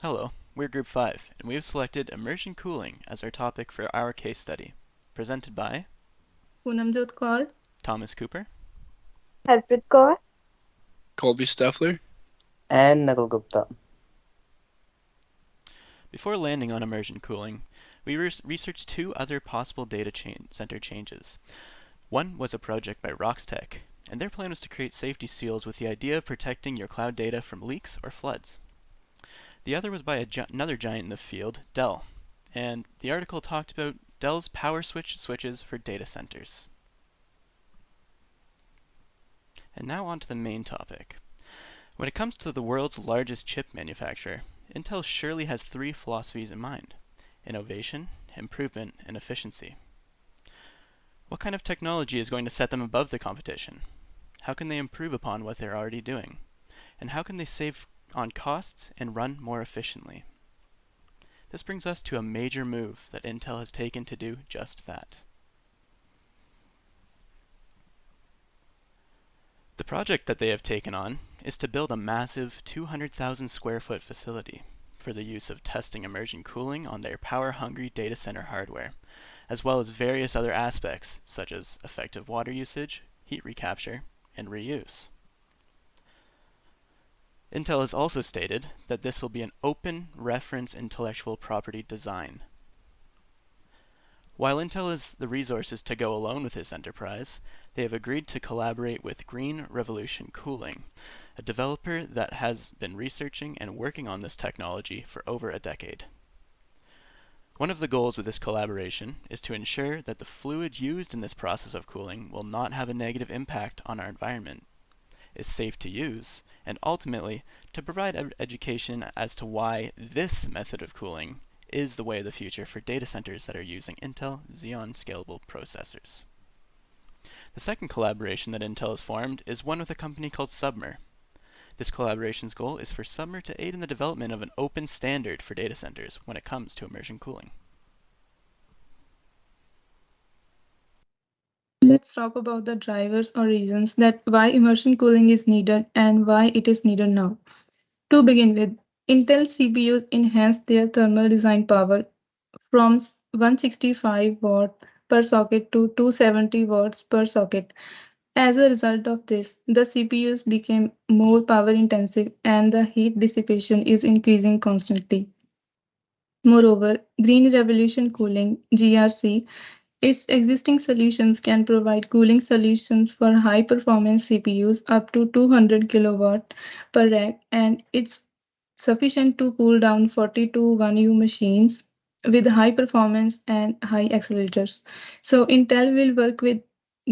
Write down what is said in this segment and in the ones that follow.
Hello, we're Group 5, and we've selected Immersion Cooling as our topic for our case study, presented by Punamjot Kaur. Thomas Cooper. Harpreet Kaur. Colby Steffler. and Nakul Gupta. Before landing on immersion cooling, we researched two other possible data center changes. One was a project by Roxtech, and their plan was to create safety seals with the idea of protecting your cloud data from leaks or floods. The other was by another giant in the field, Dell, and the article talked about Dell's power switches for data centers. And now on to the main topic. When it comes to the world's largest chip manufacturer, Intel surely has three philosophies in mind: innovation, improvement, and efficiency. What kind of technology is going to set them above the competition? How can they improve upon what they're already doing? And how can they save on costs and run more efficiently? This brings us to a major move that Intel has taken to do just that. The project that they have taken on is to build a massive 200,000 square foot facility for the use of testing immersion cooling on their power-hungry data center hardware, as well as various other aspects such as effective water usage, heat recapture, and reuse. Intel has also stated that this will be an open reference intellectual property design. While Intel has the resources to go alone with this enterprise, they have agreed to collaborate with Green Revolution Cooling, a developer that has been researching and working on this technology for over a decade. One of the goals with this collaboration is to ensure that the fluid used in this process of cooling will not have a negative impact on our environment, is safe to use, and ultimately to provide education as to why this method of cooling is the way of the future for data centers that are using Intel Xeon Scalable processors. The second collaboration that Intel has formed is one with a company called Submer. This collaboration's goal is for Submer to aid in the development of an open standard for data centers when it comes to immersion cooling. Let's talk about the drivers or reasons that why immersion cooling is needed and why it is needed now. To begin with, Intel CPUs enhance their thermal design power from 165 watt per socket to 270 watts per socket. As a result of this, the CPUs became more power intensive and the heat dissipation is increasing constantly. Moreover, Green Revolution Cooling (GRC) its existing solutions can provide cooling solutions for high-performance CPUs up to 200 kilowatt per rack, and it's sufficient to cool down 42 1U machines with high performance and high accelerators. So Intel will work with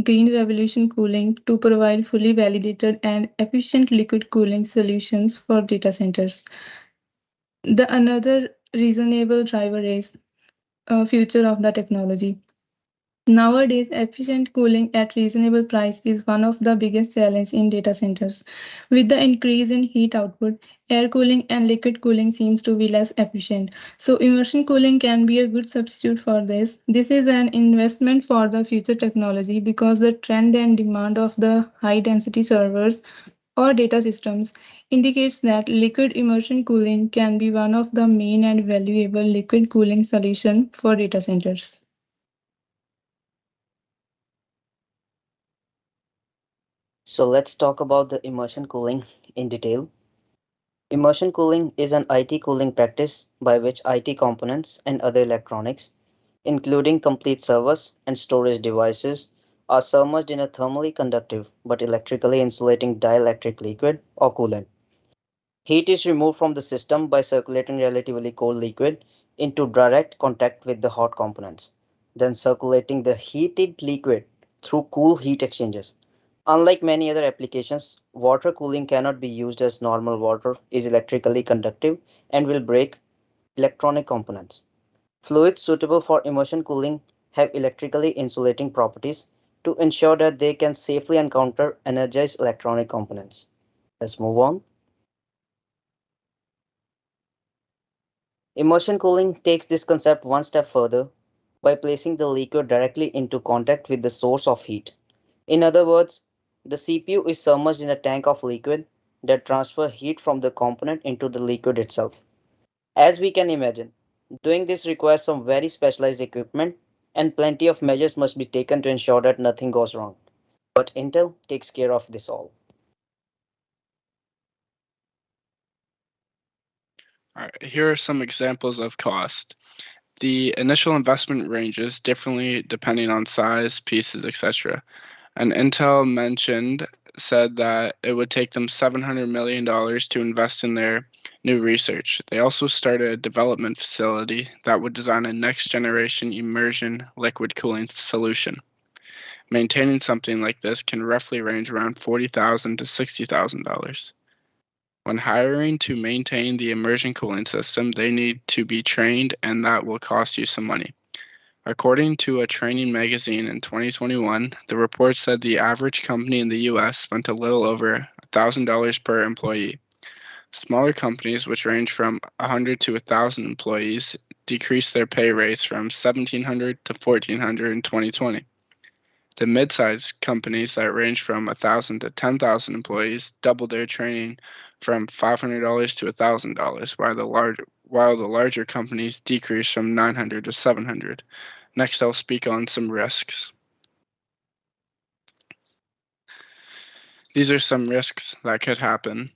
Green Revolution Cooling to provide fully validated and efficient liquid cooling solutions for data centers. The another reasonable driver is future of the technology. Nowadays, efficient cooling at reasonable price is one of the biggest challenges in data centers. With the increase in heat output, air cooling and liquid cooling seems to be less efficient. So immersion cooling can be a good substitute for this. This is an investment for the future technology because the trend and demand of the high density servers or data systems indicates that liquid immersion cooling can be one of the main and valuable liquid cooling solution for data centers. So let's talk about the immersion cooling in detail. Immersion cooling is an IT cooling practice by which IT components and other electronics, including complete servers and storage devices, are submerged in a thermally conductive but electrically insulating dielectric liquid or coolant. Heat is removed from the system by circulating relatively cold liquid into direct contact with the hot components, then circulating the heated liquid through cool heat exchangers. Unlike many other applications, water cooling cannot be used as normal water is electrically conductive and will break electronic components. Fluids suitable for immersion cooling have electrically insulating properties to ensure that they can safely encounter energized electronic components. Let's move on. Immersion cooling takes this concept one step further by placing the liquid directly into contact with the source of heat. In other words, the CPU is submerged in a tank of liquid that transfers heat from the component into the liquid itself. As we can imagine, doing this requires some very specialized equipment and plenty of measures must be taken to ensure that nothing goes wrong. But Intel takes care of this all. All right, here are some examples of cost. The initial investment ranges differently depending on size, pieces, etc. And Intel said that it would take them $700 million to invest in their new research. They also started a development facility that would design a next generation immersion liquid cooling solution. Maintaining something like this can roughly range around $40,000 to $60,000. When hiring to maintain the immersion cooling system, they need to be trained, and that will cost you some money. According to a training magazine in 2021, the report said the average company in the US spent a little over $1,000 per employee. Smaller companies, which range from 100 to 1,000 employees, decreased their pay rates from $1,700 to $1,400 in 2020. The mid-sized companies that range from 1,000 to 10,000 employees doubled their training from $500 to $1,000, while the larger companies decreased from 900 to 700. Next, I'll speak on some risks. These are some risks that could happen.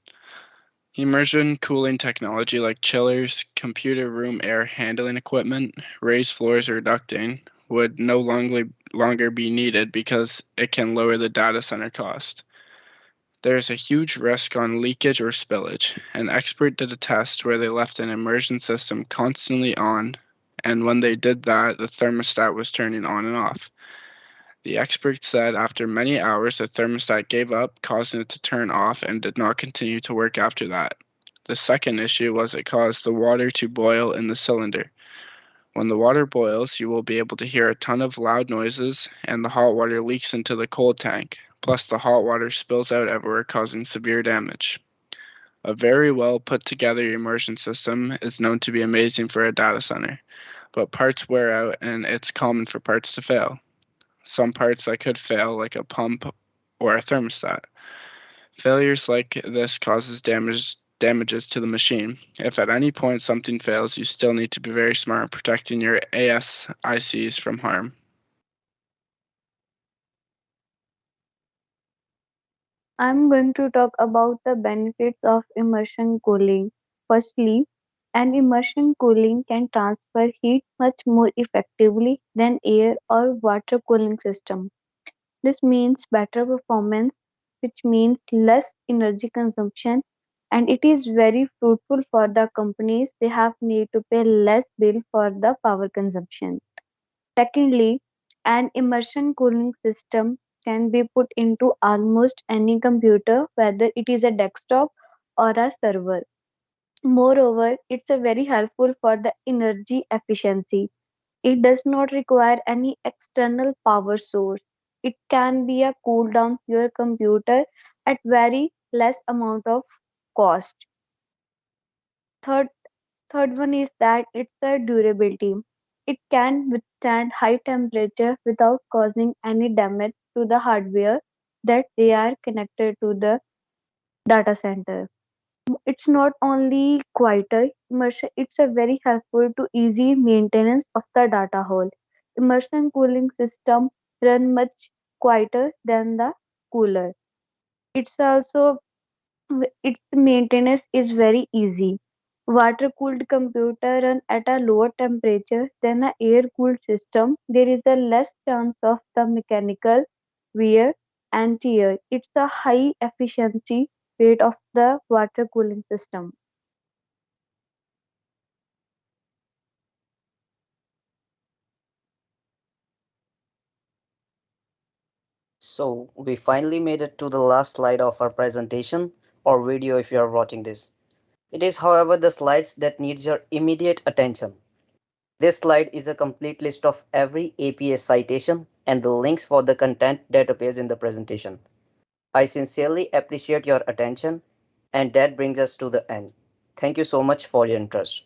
Immersion cooling technology like chillers, computer room air handling equipment, raised floors, or ducting would no longer be needed because it can lower the data center cost. There is a huge risk on leakage or spillage. An expert did a test where they left an immersion system constantly on, and when they did that, the thermostat was turning on and off. The expert said after many hours, the thermostat gave up, causing it to turn off and did not continue to work after that. The second issue was it caused the water to boil in the cylinder. When the water boils, you will be able to hear a ton of loud noises, and the hot water leaks into the cold tank. Plus, the hot water spills out everywhere, causing severe damage. A very well put together immersion system is known to be amazing for a data center, but parts wear out and it's common for parts to fail. Some parts that could fail, like a pump or a thermostat. Failures like this causes damages to the machine. If at any point something fails, you still need to be very smart protecting your ASICs from harm. I'm going to talk about the benefits of immersion cooling. Firstly, an immersion cooling can transfer heat much more effectively than air or water cooling system. This means better performance, which means less energy consumption, and it is very fruitful for the companies. They have need to pay less bill for the power consumption. Secondly, an immersion cooling system can be put into almost any computer, whether it is a desktop or a server. Moreover, it's a very helpful for the energy efficiency. It does not require any external power source. It can be a cool down your computer at very less amount of cost. Third Third one is that it's a durability. It can withstand high temperature without causing any damage to the hardware that they are connected to the data center. It's not only quieter, immersion, it's a very helpful to easy maintenance of the data hall. Immersion cooling system run much quieter than the cooler. It's also its maintenance is very easy. Water-cooled computer run at a lower temperature than a air-cooled system. There is a less chance of the mechanical wear and tear. It's a high efficiency rate of the water cooling system. So we finally made it to the last slide of our presentation or video if you are watching this. It is, however, the slides that needs your immediate attention. This slide is a complete list of every APS citation and the links for the content that appears in the presentation. I sincerely appreciate your attention, and that brings us to the end. Thank you so much for your interest.